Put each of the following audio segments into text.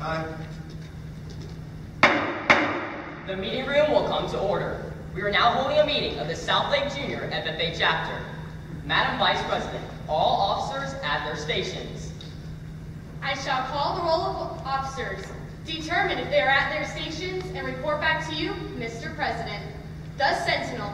Aye. The meeting room will come to order. We are now holding a meeting of the South Lake Junior FFA chapter. Madam Vice President, all officers at their stations. I shall call the roll of officers, determine if they are at their stations, and report back to you, Mr. President. The Sentinel.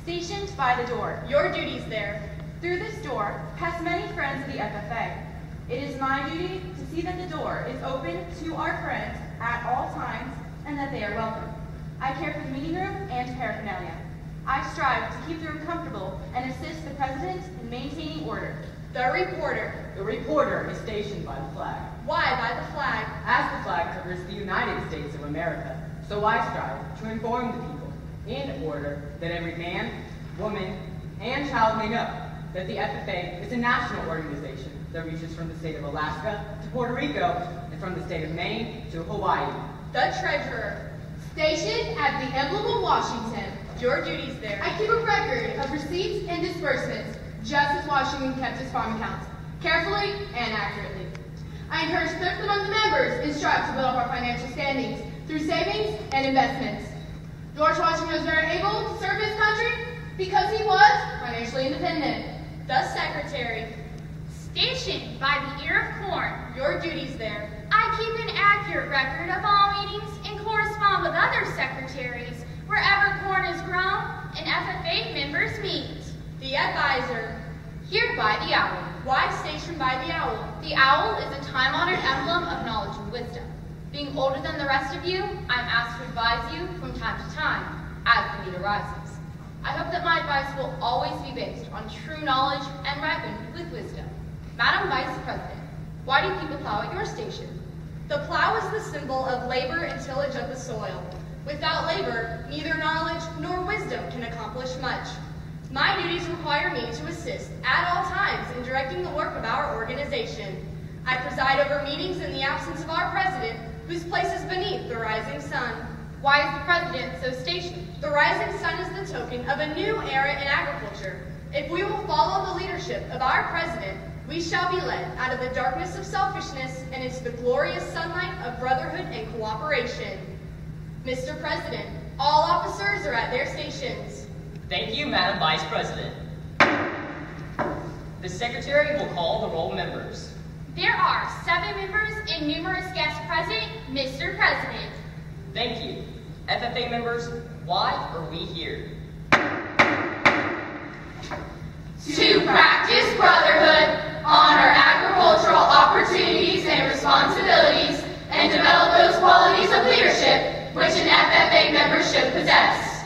Stationed by the door. Your duties there. Through this door pass many friends of the FFA. It is my duty to see that the door is open to our friends at all times and that they are welcome. I care for the meeting room and paraphernalia. I strive to keep the room comfortable and assist the President in maintaining order. The Reporter. The reporter is stationed by the flag. Why by the flag? As the flag covers the United States of America, so I strive to inform the people in order that every man, woman, and child may know that the FFA is a national organization that reaches from the state of Alaska to Puerto Rico and from the state of Maine to Hawaii. The Treasurer. Stationed at the emblem of Washington. Your duties there. I keep a record of receipts and disbursements, just as Washington kept his farm accounts, carefully and accurately. I encourage thrift among the members and strive to build up our financial standings through savings and investments. George Washington was very able to serve his country because he was financially independent. The Secretary. Stationed by the ear of corn. Your duties there. I keep an accurate record of all meetings and correspond with other secretaries wherever corn is grown and FFA members meet. The Advisor. Here by the owl. Why stationed by the owl? The owl is a time-honored emblem of knowledge and wisdom. Being older than the rest of you, I am asked to advise you from time to time as the need arises. I hope that my advice will always be based on true knowledge and ripened with wisdom. Madam Vice President, why do people plow at your station? The plow is the symbol of labor and tillage of the soil. Without labor, neither knowledge nor wisdom can accomplish much. My duties require me to assist at all times in directing the work of our organization. I preside over meetings in the absence of our president, whose place is beneath the rising sun. Why is the president so stationed? The rising sun is the token of a new era in agriculture. If we will follow the leadership of our president, we shall be led out of the darkness of selfishness and into the glorious sunlight of brotherhood and cooperation. Mr. President, all officers are at their stations. Thank you, Madam Vice President. The Secretary will call the roll members. There are 7 members and numerous guests present, Mr. President. Thank you. FFA members, why are we here? To practice brotherhood, honor agricultural opportunities and responsibilities, and develop those qualities of leadership which an FFA member should possess.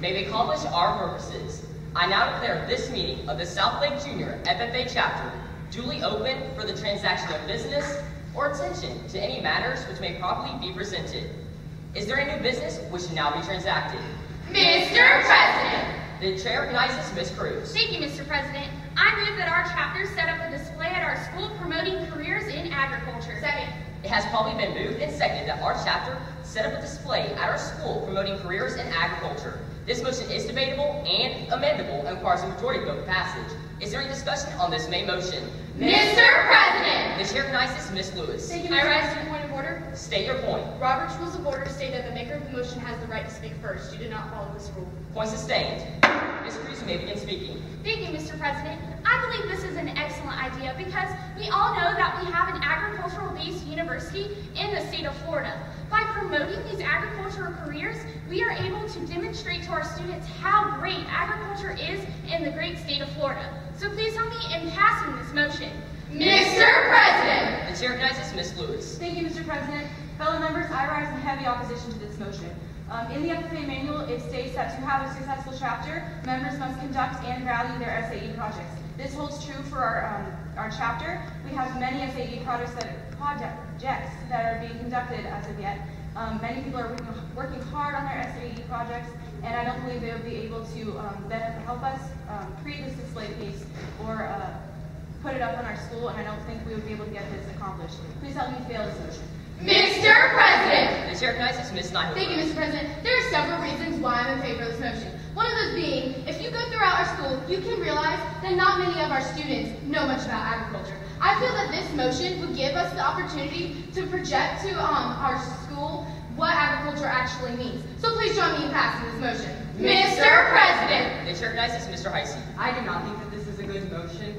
May we accomplish our purposes. I now declare this meeting of the South Lake Junior FFA chapter duly open for the transaction of business or attention to any matters which may properly be presented. Is there any new business which should now be transacted? Mr. President. The chair recognizes Ms. Cruz. Thank you, Mr. President. I move that our chapter set up a display at our school promoting careers in agriculture. Second. It has probably been moved and seconded that our chapter set up a display at our school promoting careers in agriculture. This motion is debatable and amendable and requires a majority vote for passage. Is there any discussion on this main motion? Mr. President. The chair recognizes Ms. Lewis. Thank you, Mr. I rise President. Point of order. State your point. Robert's Rules of Order state that the maker of the motion has the right to speak first. You did not follow this rule. Point sustained. Ms. Cruz, you may begin speaking. Thank you, Mr. President. I believe this is an excellent idea because we all know that we have an agricultural-based university in the state of Florida. By promoting these agricultural careers, we are able to demonstrate to our students how great agriculture is in the great state of Florida. So please help me in passing this motion. Mr. President. The chair recognizes Ms. Lewis. Thank you, Mr. President. Fellow members, I rise in heavy opposition to this motion. In the FFA manual, it states that to have a successful chapter, members must conduct and value their SAE projects. This holds true for our chapter. We have many SAE projects that are being conducted as of yet. Many people are working hard on their SAE projects, and I don't believe they would be able to help us create this display piece or put it up on our school, and I don't think we would be able to get this accomplished. Please help me fail this motion. Mr. President. The chair recognizes Ms. Nyhofer. Thank you, Mr. President. There are several reasons why I'm in favor of this motion. One of those being, if you go throughout our school, you can realize that not many of our students know much about agriculture. I feel that this motion would give us the opportunity to project to our school what agriculture actually means. So please join me in passing this motion. Mr. President! The chair recognizes Mr. Heisey. I do not think that this is a good motion.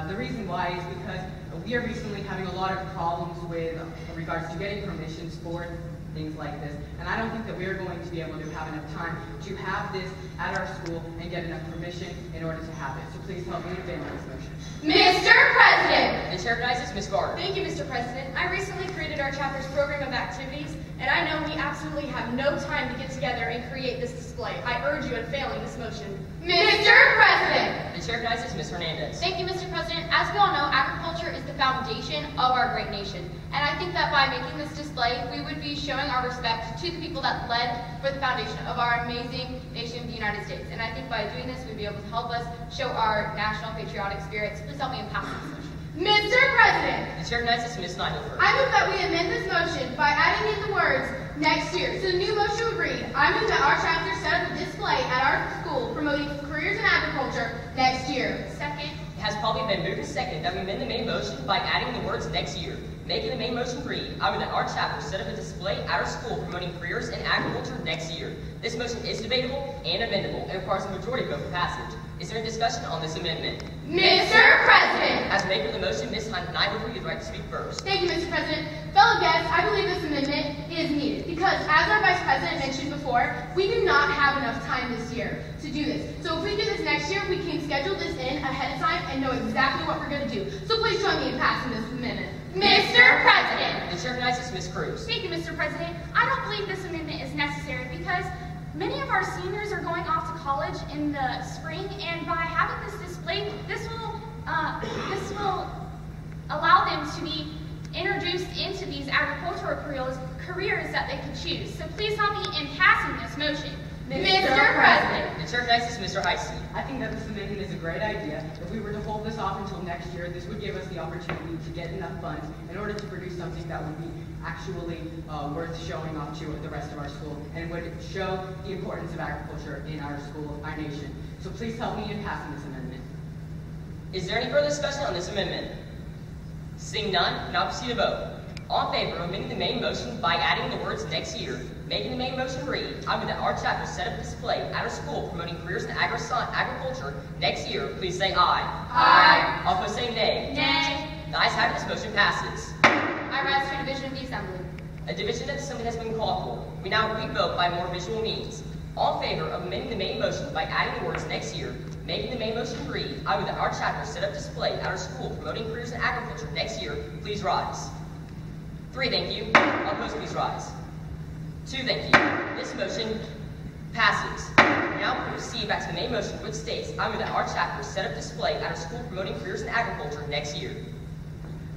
The reason why is because we are recently having a lot of problems with regards to getting permissions for things like this, and I don't think that we are going to be able to have enough time to have this at our school and get enough permission in order to have it. So please help me in advance this motion. Mr. President! The chair recognizes Ms. Gardner. Thank you, Mr. President. I recently created our chapter's program of activities, and I know we absolutely have no time to get together and create this display. I urge you in failing this motion. Mr. President! The chair recognizes Ms. Hernandez. Thank you, Mr. President. As we all know, agriculture is the foundation of our great nation. And I think that by making this display, we would be showing our respect to the people that led for the foundation of our amazing nation, the United States. And I think by doing this, we'd be able to help us show our national patriotic spirits. Please help me in passing this motion. Mr. President! The chair recognizes Ms. Neidelberg. I move that we amend this motion by adding in the words, next year. So the new motion would read, I move that our chapter set up a display at our school promoting careers in agriculture next year. Second. It has probably been moved and seconded that we amend the main motion by adding the words next year, making the main motion read, I move that our chapter set up a display at our school promoting careers in agriculture next year. This motion is debatable and amendable and requires a majority vote for passage. Is there any discussion on this amendment? Mr. President! As maker of the motion, Ms. Neidelberg, you have the right to speak first. Thank you, Mr. President. Fellow guests, I believe this amendment is needed because, as our Vice President mentioned before, we do not have enough time this year to do this. So if we do this next year, we can schedule this in ahead of time and know exactly what we're going to do. So please join me in passing this amendment. Mr. President! The chair recognizes Ms. Cruz. Thank you, Mr. President. I don't believe this amendment is necessary because many of our seniors are going off to college in the spring, and by having this display, this will allow them to be introduced into these agricultural careers that they could choose. So please help me in passing this motion. Mr. President! The chair recognizes Mr. Heisey. I think that this amendment is a great idea. If we were to hold this off until next year, this would give us the opportunity to get enough funds in order to produce something that would be actually worth showing off to the rest of our school and would show the importance of agriculture in our school, our nation. So please help me in passing this amendment. Is there any further discussion on this amendment? Seeing none, now proceed to vote. All in favor of amending the main motion by adding the words next year, making the main motion read, I move that our chapter set up a display at our school promoting careers in agriculture next year, please say aye. Aye. All opposed say nay. Nay. The ayes have it, this motion passes. I rise for division of the assembly. A division of the assembly has been called for. We now re-vote by more visual means. All in favor of amending the main motion by adding the words next year, making the main motion read, I move that our chapter set up a display at our school promoting careers in agriculture next year, please rise. 3, thank you. All opposed, please rise. 2, thank you. This motion passes. We now proceed back to the main motion, which states, I move that our chapter set up a display at our school promoting careers in agriculture next year.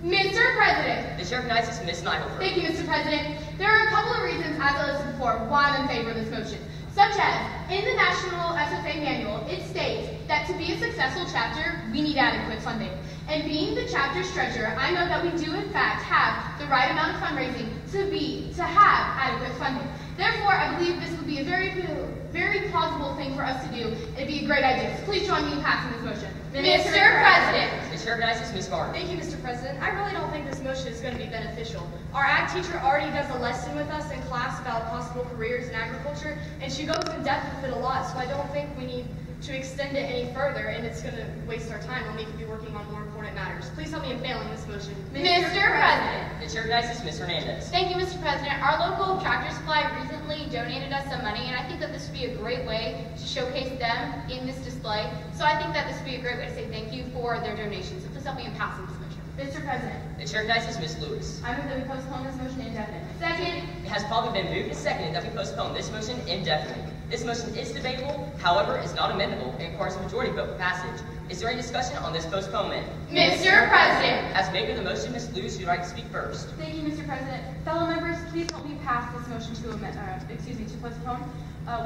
Mr. President! The chair recognizes Ms. Neidelberg. Thank you, Mr. President. There are a couple of reasons, as I listed before, why I'm in favor of this motion. Such as, in the National FFA Manual, it states that to be a successful chapter, we need adequate funding. And being the chapter's treasurer, I know that we do in fact have the right amount of fundraising to have adequate funding. Therefore, I believe this would be a very plausible thing for us to do. It'd be a great idea. So please join me in passing this motion. Mr. President! The chair recognizes Ms. Gardner. Thank you, Mr. President. I really don't think this motion is going to be beneficial. Our ag teacher already does a lesson with us in class about possible careers in agriculture, and she goes in depth with it a lot, so I don't think we need to extend it any further, and it's going to waste our time when we could be working on more important matters. Please help me in failing this motion. Mr. President! The chair recognizes Ms. Hernandez. Thank you, Mr. President. Our local tractor supply recently donated us some money, and I think that this would be a great way to showcase them in this display. So I think that this would be a great way to say thank you for their donations. So please help me in passing this motion. Mr. President, The chair recognizes Ms. Lewis. I move that we postpone this motion indefinitely. Second. It has probably been moved and seconded that we postpone this motion indefinitely. This motion is debatable, however, is not amendable and requires a majority vote for passage. Is there any discussion on this postponement? Mr. President! As maker of the motion, Ms. Lewis, you'd like to speak first. Thank you, Mr. President. Fellow members, please help me pass this motion to postpone.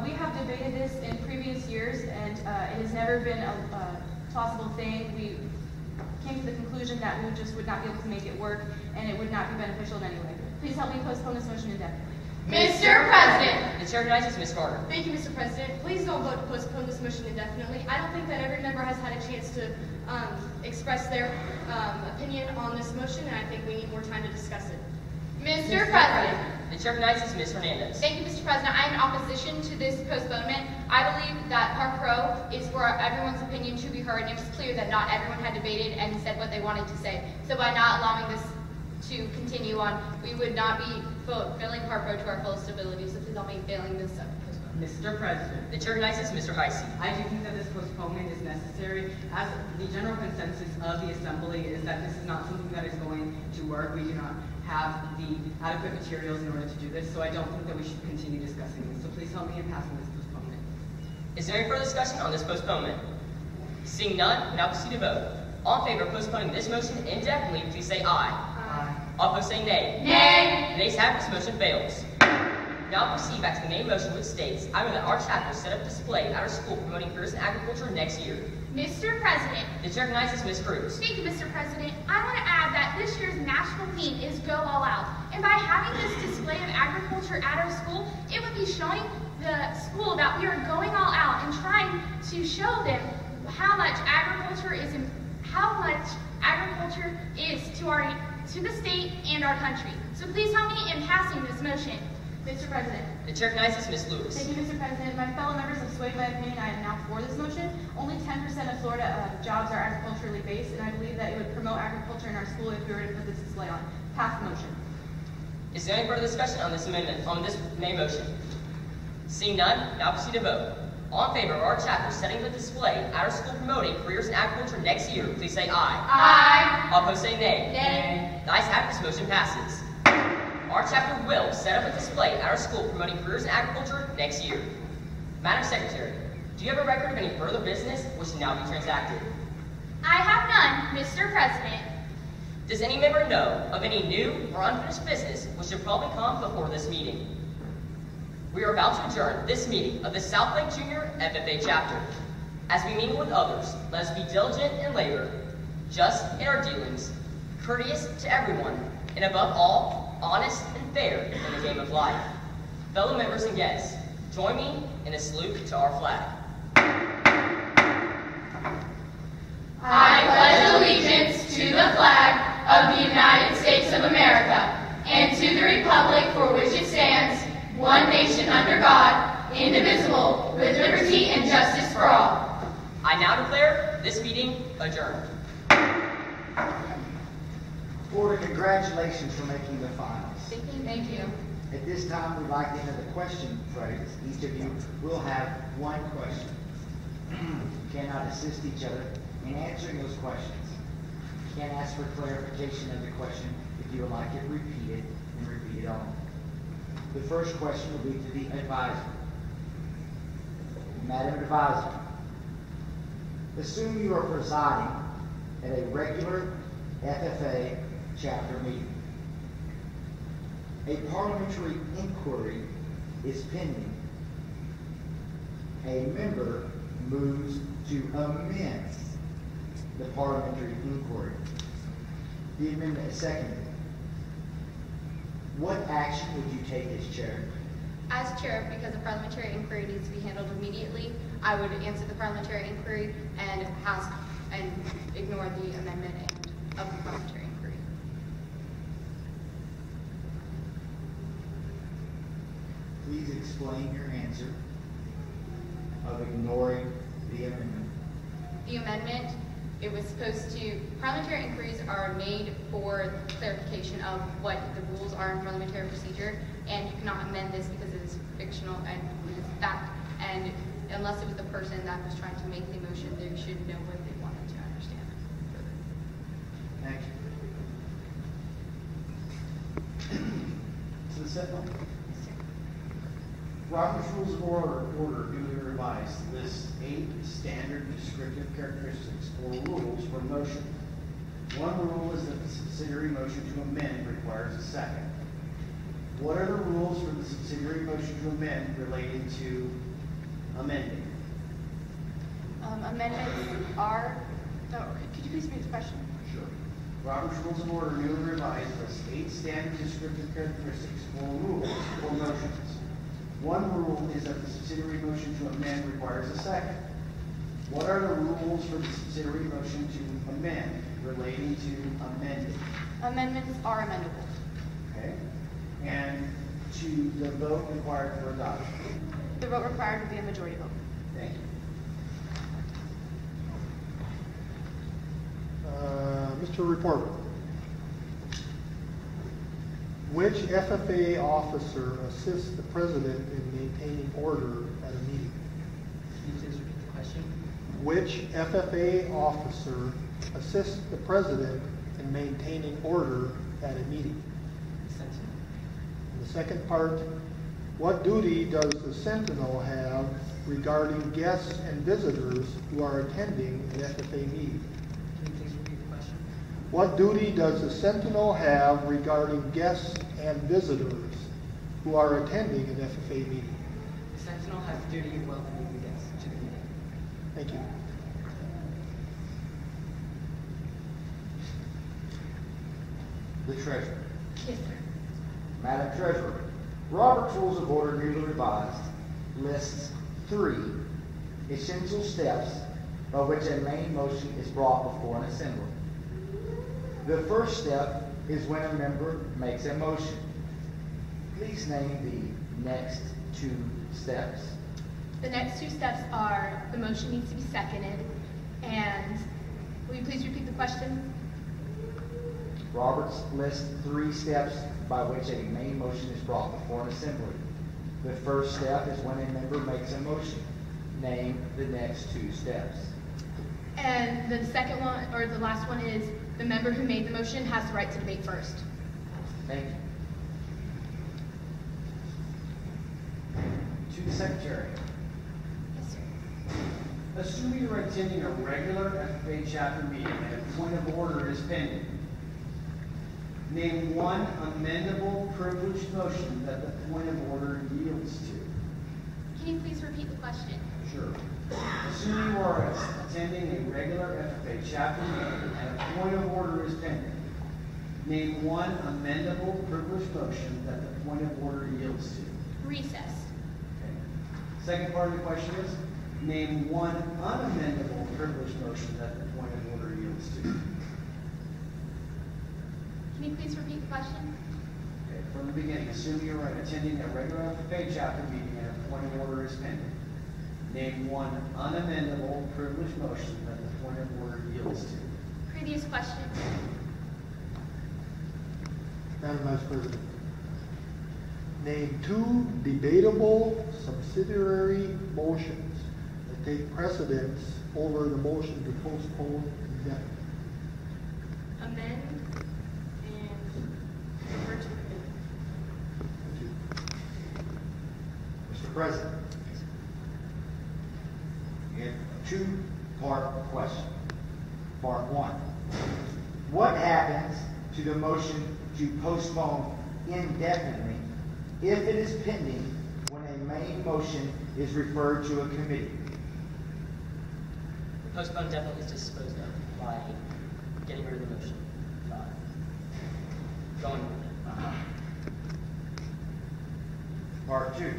We have debated this in previous years, and it has never been a plausible thing. We came to the conclusion that we just would not be able to make it work, and it would not be beneficial in any way. Please help me postpone this motion indefinitely. Mr. President. The chair recognizes Ms. Carter. Thank you, Mr. President. Please don't vote to postpone this motion indefinitely. I don't think that every member has had a chance to express their opinion on this motion, and I think we need more time to discuss it. Mr. President. The chair recognizes Ms. Hernandez. Thank you, Mr. President. I am in opposition to this postponement. I believe that Park Pro is for everyone's opinion to be heard, and it was clear that not everyone had debated and said what they wanted to say. So by not allowing this to continue on, we would not be fulfilling Park Pro to our fullest ability. So please help me failing this postponement. Mr. President, The chair recognizes Mr. Heisey. I do think that this postponement is necessary, as the general consensus of the Assembly is that this is not something that is going to work. We do not have the adequate materials in order to do this, so I don't think that we should continue discussing this. So please help me in passing this postponement. Is there any further discussion on this postponement? Seeing none, we now proceed to vote. All in favor of postponing this motion indefinitely, please say aye. Aye. All opposed say nay. Nay. The ayes have it, this motion fails. Now proceed back to the main motion, which states, I move that our chapter set up a display at our school promoting careers in agriculture next year. Mr. President. The chair recognizes Ms. Cruz. Thank you, Mr. President. I want to add that this year's national theme is Go All Out. And by having this display of agriculture at our school, it would be showing the school that we are going all out and trying to show them how much agriculture is to the state and our country. So please help me in passing this motion. Mr. President. The chair recognizes Ms. Lewis. Thank you, Mr. President. My fellow members have swayed my opinion. I am now for this motion. Only 10% of Florida jobs are agriculturally based, and I believe that it would promote agriculture in our school if we were to put this display on. Pass the motion. Is there any further discussion on this amendment, on this main motion? Seeing none, now proceed to vote. All in favor of our chapter setting the display at our school promoting careers in agriculture next year, please say aye. Aye. All opposed say nay. Nay. The ayes have it, this motion passes. Our chapter will set up a display at our school promoting careers in agriculture next year. Madam Secretary, do you have a record of any further business which should now be transacted? I have none, Mr. President. Does any member know of any new or unfinished business which should probably come before this meeting? We are about to adjourn this meeting of the South Lake Junior FFA chapter. As we mingle with others, let us be diligent in labor, just in our dealings, courteous to everyone, and above all, honest and fair in the game of life. Fellow members and guests, join me in a salute to our flag. I pledge allegiance to the flag of the United States of America and to the republic for which it stands, one nation under God, indivisible, with liberty and justice for all. I now declare this meeting adjourned. Board, congratulations for making the finals. Thank you. At this time, we'd like to enter the question phrase. Each of you will have one question. You cannot assist each other in answering those questions. You can ask for clarification of the question if you would like it repeated, and repeat it only. The first question will be to the advisor. Madam Advisor, assume you are presiding at a regular FFA chapter meeting. A parliamentary inquiry is pending. A member moves to amend the parliamentary inquiry. The amendment is seconded. What action would you take as chair? As chair, because the parliamentary inquiry needs to be handled immediately, I would answer the parliamentary inquiry and ask and ignore the amendment of the parliamentary inquiry. Please explain your answer of ignoring the amendment. The amendment, it was supposed to, parliamentary inquiries are made for clarification of what the rules are in parliamentary procedure, and you cannot amend this because it is fictional and it is fact, and unless it was the person that was trying to make the motion, they should know what they wanted to understand further. Thank you. To the set one. Robert's Rules of Order duly revised lists 8 standard descriptive characteristics or rules for motion. One rule is that the subsidiary motion to amend requires a second. What are the rules for the subsidiary motion to amend relating to amending? Amendments are, could you please repeat the question? Sure. Robert's Rules of Order newly revised lists 8 standard descriptive characteristics or rules for motions. One rule is that the subsidiary motion to amend requires a second. What are the rules for the subsidiary motion to amend relating to amending? Amendments are amendable. Okay. And to the vote required for adoption? The vote required would be a majority vote. Thank you. Mr. Reporter, which FFA officer assists the president in maintaining order at a meeting? Can you please repeat the question? Which FFA officer assists the president in maintaining order at a meeting? Sentinel. And the second part, what duty does the Sentinel have regarding guests and visitors who are attending an FFA meeting? Can you please repeat the question? What duty does the Sentinel have regarding guests and visitors who are attending an FFA meeting? The Sentinel has the duty of welcoming the guests to the meeting. Thank you. The Treasurer. Yes, sir. Madam Treasurer, Robert's Rules of Order newly revised lists 3 essential steps by which a main motion is brought before an assembly. The first step is when a member makes a motion. Please name the next 2 steps. The next 2 steps are the motion needs to be seconded, and will you please repeat the question? Roberts lists 3 steps by which a main motion is brought before an assembly. The first step is when a member makes a motion. Name the next 2 steps. And the second one, or the last one, is the member who made the motion has the right to debate first. Thank you. To the Secretary. Yes, sir. Assuming you are attending a regular FFA chapter meeting and a point of order is pending, name one amendable privileged motion that the point of order yields to. Can you please repeat the question? Sure. Assuming you are attending a regular FFA chapter meeting and a point of order is pending, name one amendable privileged motion that the point of order yields to. Recess. Okay. Second part of the question is, name one unamendable privileged motion that the point of order yields to. Can you please repeat the question? Okay. From the beginning, assuming you are attending a regular FFA chapter meeting and a point of order is pending, name one unamendable privileged motion that the point of order yields to. Previous question. Madam Vice President, name 2 debatable subsidiary motions that take precedence over the motion to postpone indefinitely. Amend and refer to committee. Thank you. Mr. President, you have a 2-part question. Part 1. What happens to the motion to postpone indefinitely if it is pending when a main motion is referred to a committee? Postpone definitely is disposed of by getting rid of the motion. Going with it. Part 2.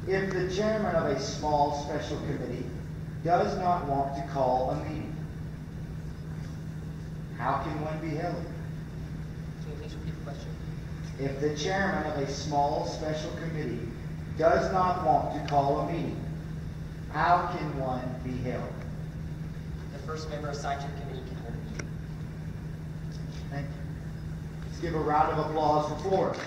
If the chairman of a small special committee does not want to call a meeting, how can one be held? Can you please repeat the question? If the chairman of a small special committee does not want to call a meeting, how can one be held? The first member assigned to the committee can hold a meeting. Thank you. Let's give a round of applause for Florida.